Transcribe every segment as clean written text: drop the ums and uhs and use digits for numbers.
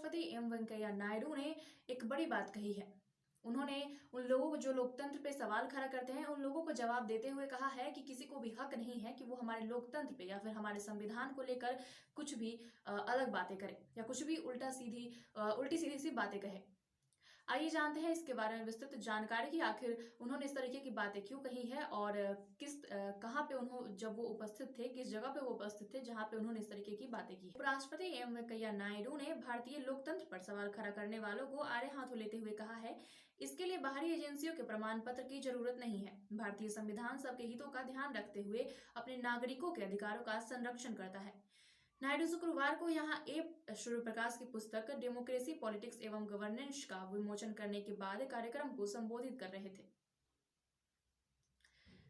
उपराष्ट्रपति एम वेंकैया नायडू ने एक बड़ी बात कही है। उन्होंने उन लोगों को जो लोकतंत्र पे सवाल खड़ा करते हैं, उन लोगों को जवाब देते हुए कहा है कि किसी को भी हक नहीं है कि वो हमारे लोकतंत्र पे या फिर हमारे संविधान को लेकर कुछ भी अलग बातें करे या कुछ भी उल्टी सीधी सी बातें कहे। आइए जानते हैं इसके बारे में विस्तृत जानकारी की आखिर उन्होंने इस तरीके की बातें क्यों कही है और कहाँ पे उन्होंने जब वो उपस्थित थे, किस जगह पे वो उपस्थित थे जहाँ पे उन्होंने इस तरीके की बातें की। उपराष्ट्रपति एम वेंकैया नायडू ने भारतीय लोकतंत्र पर सवाल खड़ा करने वालों को आड़े हाथों लेते हुए कहा है, इसके लिए बाहरी एजेंसियों के प्रमाण पत्र की जरूरत नहीं है। भारतीय संविधान सबके हितों का ध्यान रखते हुए अपने नागरिकों के अधिकारों का संरक्षण करता है। नायडू शुक्रवार को यहाँ ए सूर्यप्रकाश की पुस्तक डेमोक्रेसी पॉलिटिक्स एवं गवर्नेंस का विमोचन करने के बाद कार्यक्रम को संबोधित कर रहे थे।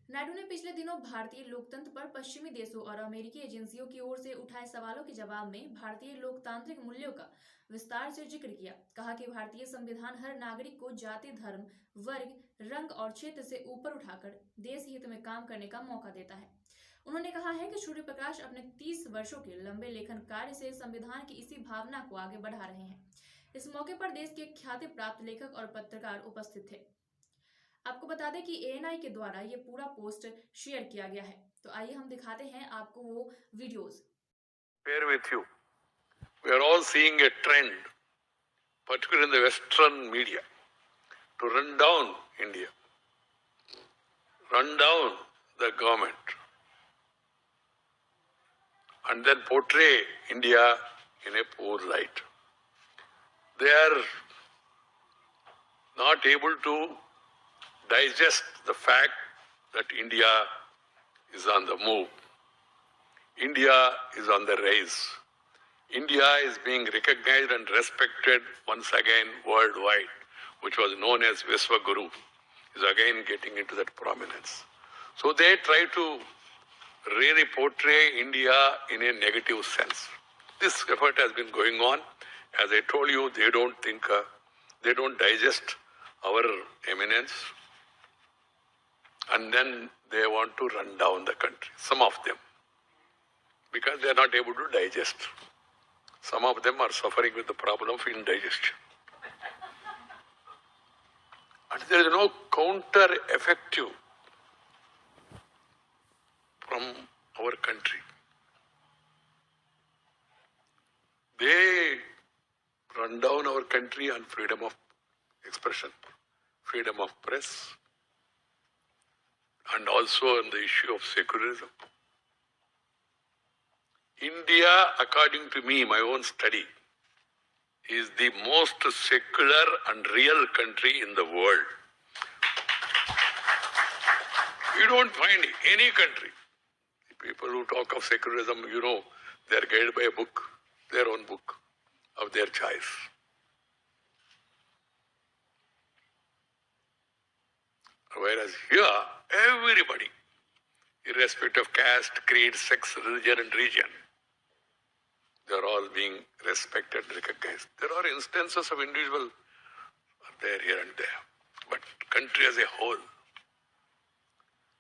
नायडू ने पिछले दिनों भारतीय लोकतंत्र पर पश्चिमी देशों और अमेरिकी एजेंसियों की ओर से उठाए सवालों के जवाब में भारतीय लोकतांत्रिक मूल्यों का विस्तार से जिक्र किया। कहा कि भारतीय संविधान हर नागरिक को जाति, धर्म, वर्ग, रंग और क्षेत्र से ऊपर उठाकर देश हित में काम करने का मौका देता है। उन्होंने कहा है कि सूर्य प्रकाश अपने 30 वर्षों के लंबे लेखन कार्य से संविधान की इसी भावना को आगे बढ़ा रहे हैं। इस मौके पर देश के ख्याति प्राप्त लेखक और पत्रकार उपस्थित थे। आपको बता दें कि एएनआई के द्वारा ये पूरा पोस्ट शेयर किया गया है, तो आइए हम दिखाते हैं आपको वो videos. Bear with you. We are all seeing a trend, particularly in the Western media, to run down India, run down the government, and then portray India in a poor light. They are not able to digest the fact that India is on the move. India is on the rise. India is being recognized and respected once again worldwide, which was known as Vishwaguru, is again getting into that prominence. So they try to really portray India in a negative sense. This effort has been going on. As I told you, they don't digest our eminence, and then they want to run down the country, some of them, because they are not able to digest. Some of them are suffering with the problem of indigestion. And there is no counter effective from our country. They run down our country on freedom of expression, freedom of press, and also on the issue of secularism. India, according to me, my own study, is the most secular and real country in the world. You don't find any country. People who talk of secularism, they are guided by a book, their own book of their choice. Whereas here, everybody, irrespective of caste, creed, sex, religion, and region, they are all being respected, recognized. There are instances of individual there, here and there. But country as a whole,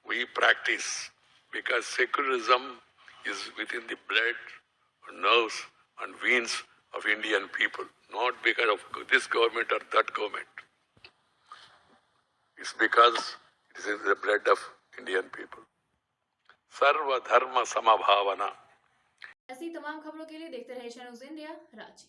we practice because secularism is within the blood, nerves and veins of Indian people, not because of this government or that government. It's because it is in the blood of Indian people. Sarva Dharma Samabhavana. ऐसी तमाम खबरों के लिए देखते रहिए news India Ranchi.